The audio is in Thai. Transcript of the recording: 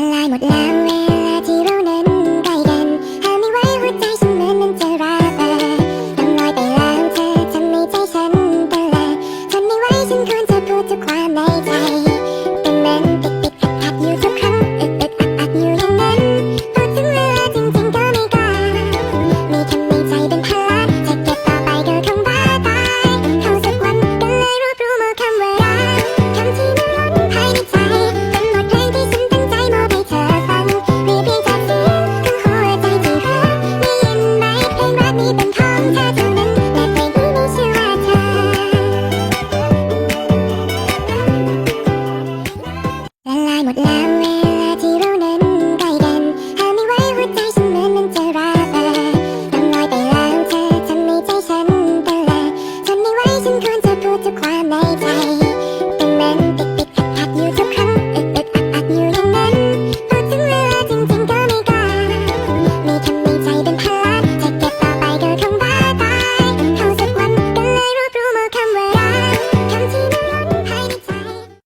ละลายหมดแล้วเวลาที่เรานั้นใกล้กันห้ามไม่ไหวหัวใจฉันเหมือนมันจะระเบิดต้องลอยไปแล้วเธอทำให้ใจฉันเต้นแรงทนไม่ไหวฉันควรจะพูดทุกความในใจแต่มันติดขัดอยู่ทุกครั้งอัดอยู่อย่างนั้นพอถึงเวลาจริงๆก็ไม่กล้ามีคำในใจเป็นพละจะเก็บต่อไปก็คงบ้าตายเข้าสักวันก็เลยรวบรวมเอาคำว่ารักคำที่มันล้นภายในใจเป็นบทเพลงที่ฉันตั้งใจมอบให้เธอฟังเรียบเรียงจากเสียงของหัวใจที่รักได้ยินไหมเพลงรักนี้เป็นของเธอเท่านั้นและเพลงนี้มีชื่อว่าเธอละลายหมดแล้วเวลาที่เรานั้นใกล้กันห้ามไม่ไหวหัวใจฉันเหมือนมันจะระเบิดต้องลอยไปแล้วเธอทำให้ใจฉันเต้นแรงทนไม่ไหวฉันควรจะพูดทุกความในใจแต่มันติดขัดอยู่ทุกครั้งอัดอยู่อย่างนั้นพอถึงเวลาจริงๆก็ไม่กล้ามีคำในใจเป็น